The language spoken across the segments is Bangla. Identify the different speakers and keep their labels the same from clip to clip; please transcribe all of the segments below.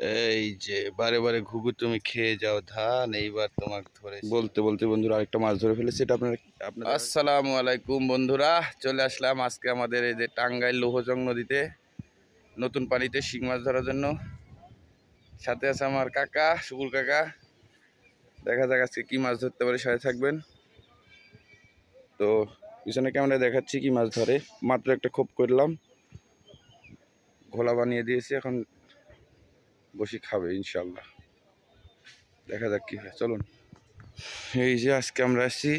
Speaker 1: এই যে বারে বারে ঘুঘু তুমি খেয়ে যাও ধান, এইবার তোমাকে ধরে বলতে বলতে বন্ধুরা আরেকটা মাছ ধরে ফেলেছে। এটা আপনারা আসসালামু আলাইকুম বন্ধুরা, চলে আসলাম আজকে আমাদের এই যে টাঙ্গাইল লৌহজং নদীতে নতুন পানিতে শিং মাছ ধরার জন্য। সাথে আছে আমার কাকা শুকুর কাকা। দেখা যাক আজকে কি মাছ ধরতে পারে, সাথে থাকবেন। তো পিছনে ক্যামেরায় দেখাচ্ছি কি মাছ ধরে। মাত্র একটা খোপ করলাম, ঘোলা বানিয়ে দিয়েছি, এখন বসি খাবে ইনশাল্লাহ। দেখা যাক কি হয়, চলুন। এই যে আজকে আমরা আসছি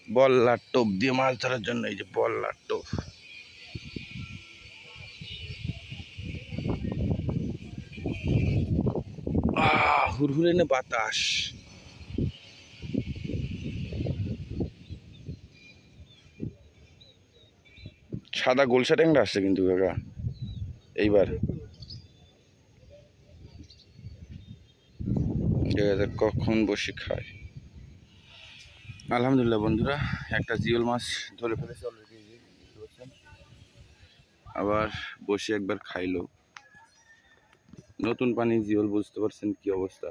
Speaker 1: বল্লার টোপ দিয়ে মাছ ধরার জন্য। এই যে বল্লার টোপ, হুড়হুড়ে নে বাতাস। সাদা গোলসা ট্যাংরা আসছে কিন্তু কাকা এইবার। কখন বসে খায়। আলহামদুলিল্লাহ বন্ধুরা, একটা জিওল মাছ ধরে ফেলেছে অলরেডি। আবার বসে একবার খাইলো। নতুন পানি জিওল, বুঝতে পারছেন কি অবস্থা।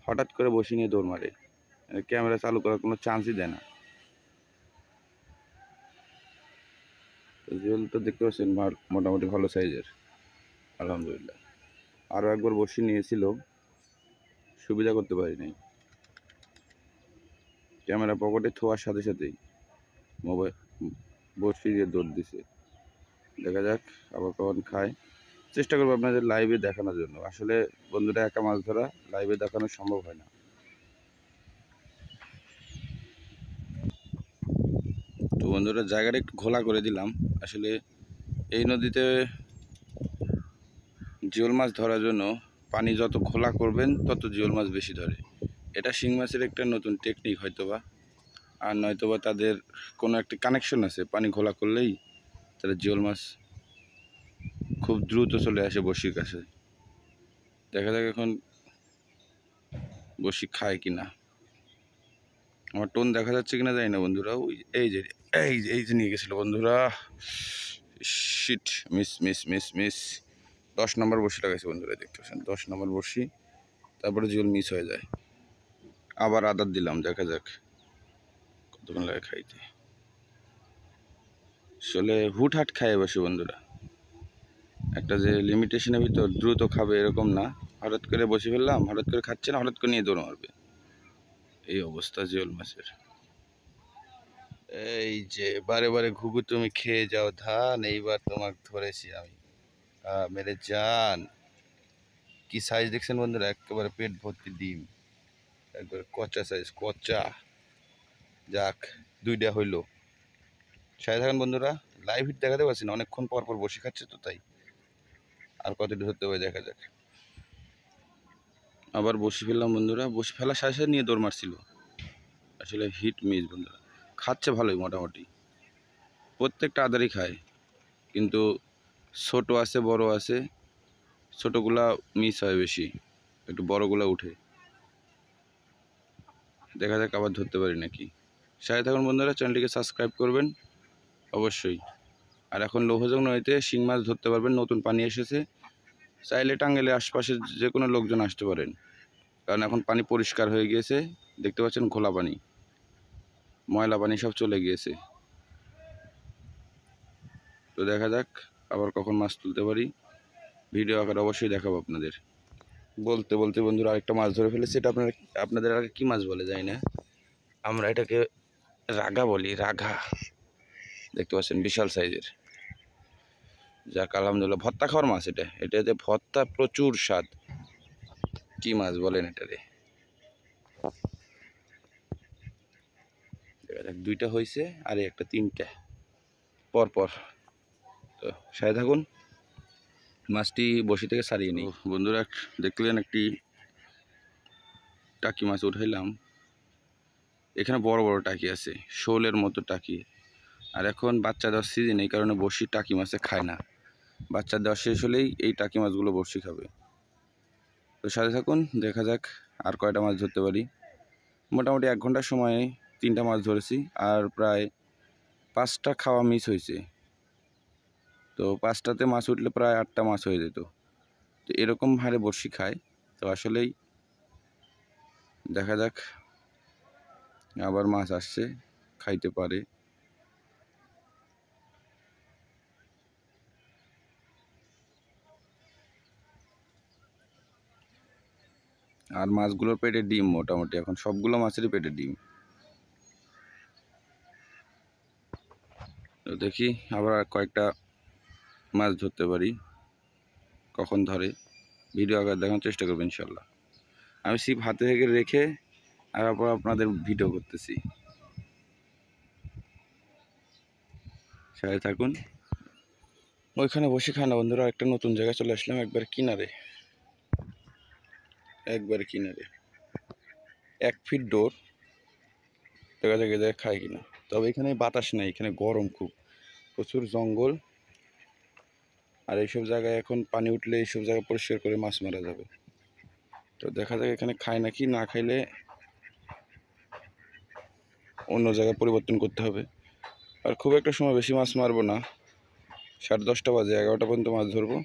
Speaker 1: হঠাৎ করে বসে নিয়ে দৌড় মারে, ক্যামেরা চালু করার কোনো চান্সই দেয় না। জিওল তো দেখতে পাচ্ছেন মোটামুটি ভালো সাইজের, আলহামদুলিল্লাহ। আরও একবার বসে নিয়েছিল, সুবিধা করতে পারি নাই। ক্যামেরা পকেটে থোয়ার সাথে সাথেই মোবাইল বসে দিয়ে দৌড় দিছে। দেখা যাক আবার কখন খায়। চেষ্টা করবো আপনাদের লাইভে দেখানোর জন্য। আসলে বন্ধুরা, একা মাছ ধরা লাইভে দেখানো সম্ভব হয় না। তো বন্ধুরা, জায়গাটা একটু ঘোলা করে দিলাম। আসলে এই নদীতে জিওল মাছ ধরার জন্য পানি যত ঘোলা করবেন তত জিওল মাছ বেশি ধরে। এটা শিং মাছের একটা নতুন টেকনিক হয়তোবা, আর নয়তোবা তাদের কোনো একটা কানেকশন আছে। পানি ঘোলা করলেই তারা জিওল মাছ খুব দ্রুত চলে আসে বড়শির কাছে। দেখা যাক এখন বড়শি খায় কিনা। আমার টোন দেখা যাচ্ছে কিনা জানি না বন্ধুরা। এই যে নিয়ে গেছিল বন্ধুরা। Shit, miss miss miss miss 10 নম্বর বড়শি লাগাইছে বন্ধুরা, দেখতে পাচ্ছেন 10 নম্বর বড়শি। তারপরে জিওল মিস হয়ে যায়। আবার আদার দিলাম, দেখা যাক কতক্ষণ লাগে খাইতে। আসলে হুটহাট খায় বসে বন্ধুরা। একটা যে লিমিটেশনের ভিতর দ্রুত খাবে এরকম না। হঠাৎ করে বসে ফেললাম, হঠাৎ করে খাচ্ছে না, হঠাৎ করে নিয়ে দৌড় মারবে। এই অবস্থা জিওল মাছের। এই যে বারে বারে ঘুঘু তুমি খেয়ে যাও ধান, এইবার তোমাকে ধরেছি আমি। মেরে জান, কি সাইজ দেখছেন বন্ধুরা, একেবারে পেট ভর্তি ডিম, একবারে কচা সাইজ, কচা। যাক, দুইটা হইলো। সাথে থাকেন বন্ধুরা। লাইভ হিট দেখাতে পারছি না, অনেকক্ষণ পর পর বসে খাচ্ছে তো, তাই। আর কতটা ধরতে হবে দেখা যাক। আবার বসে ফেললাম বন্ধুরা। বসে ফেলার সাথে সাথে নিয়ে দৌড় মারছিল। আসলে হিট মিস বন্ধুরা। খাচ্ছে ভালোই মোটামুটি, প্রত্যেকটা আদারই খায়, কিন্তু ছোট আছে বড় আছে। ছোটগুলা মিস হয় বেশি, একটু বড়গুলা উঠে। দেখা যাক আবার ধরতে পারি নাকি। সাথে থাকুন বন্ধুরা, চ্যানেলটিকে সাবস্ক্রাইব করবেন অবশ্যই। আর এখন লৌহজং নদীতে শিং মাছ ধরতে পারবেন, নতুন পানি এসেছে। চাইলে টাঙ্গাইলের আশপাশে যে কোনো লোকজন আসতে পারেন, কারণ এখন পানি পরিষ্কার হয়ে গিয়েছে। দেখতে পাচ্ছেন ঘোলা পানি, ময়লা পানি সব চলে গিয়েছে। তো দেখা যাক আবার কখন মাছ তুলতে পারি, ভিডিও আকারে অবশ্যই দেখাবো আপনাদের। বলতে বলতে বন্ধুরা আরেকটা মাছ ধরে ফেলেছে। এটা আপনাদের আগে কি মাছ বলে যায় না, আমরা এটাকে রাগা বলি, রাগা। দেখতে পাচ্ছেন বিশাল সাইজের। যাক আলহামদুলিল্লাহ, ভর্তা খাওয়ার মাছ এটা। এটাতে ভর্তা প্রচুর স্বাদ। কি মাছ বলেন এটারে। দুইটা হয়েছে, আর একটা তিনটা পরপর। তো সাথে থাকুন, মাছটি বসি থেকে সারিয়ে নিই। বন্ধুরা দেখলেন একটি টাকি মাছ উঠাইলাম। এখানে বড় বড় টাকি আছে, শোলের মতো টাকি। আর এখন বাচ্চা দেওয়ার সিজন, এই কারণে বড়শি টাকি মাছে খায় না। বাচ্চা দেওয়া শেষ হলেই এই টাকি মাছগুলো বড়শি খাবে। তো সাথে থাকুন, দেখা যাক আর কয়টা মাছ ধরতে পারি। মোটামুটি 1 ঘন্টার সময়ে 3টা মাছ ধরেছি, আর প্রায় 5টা খাওয়া মিস হয়েছে। তো তো 5টাতে মাছ উঠলে প্রায় 8টা মাছ হয়ে যেত। তো এরকম হারে বড়শি খায়। তো আসলেই দেখা যাক, আবার মাছ আসছে, খাইতে পারে। আর মাছগুলোর পেটে ডিম, মোটামুটি এখন সবগুলো মাছেরই পেটে ডিম। তো দেখি আবার কয়েকটা মাছ ধরতে পারি, কখন ধরে ভিডিও আকার দেখানোর চেষ্টা করবো ইনশাল্লাহ। আমি ছিপ হাতে থেকে রেখে তারপর আপনাদের ভিডিও করতেছি, সাথে থাকুন। ওইখানে বসে খায় না বন্ধুরা, একটা নতুন জায়গায় চলে আসলাম, একবার কিনারে 1 ফিট ডোর, দেখা যাক এদের খায় কিনা। তবে এখানে বাতাস নেই, এখানে গরম খুব, প্রচুর জঙ্গল। আর এইসব জায়গায় এখন পানি উঠলে এইসব জায়গা পরিষ্কার করে মাছ মারা যাবে। তো দেখা যাক এখানে খায় নাকি, না খাইলে অন্য জায়গায় পরিবর্তন করতে হবে। আর খুব একটা সময় বেশি মাছ মারবো না, 10:30 বাজে, 11টা পর্যন্ত মাছ ধরবো।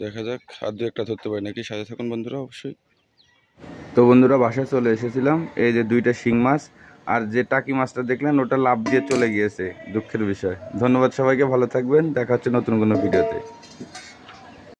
Speaker 1: দেখা যাক আর 2-1টা ধরতে পারি নাকি, সাথে থাকুন বন্ধুরা অবশ্যই। তো বন্ধুরা বাসায় চলে এসেছিলাম, এই যে 2টা শিং মাছ, আর যে টাকি মাছটা দেখলেন ওটা লাফ দিয়ে চলে গিয়েছে, দুঃখের বিষয়। ধন্যবাদ সবাইকে, ভালো থাকবেন, দেখা হচ্ছে নতুন কোনো ভিডিওতে।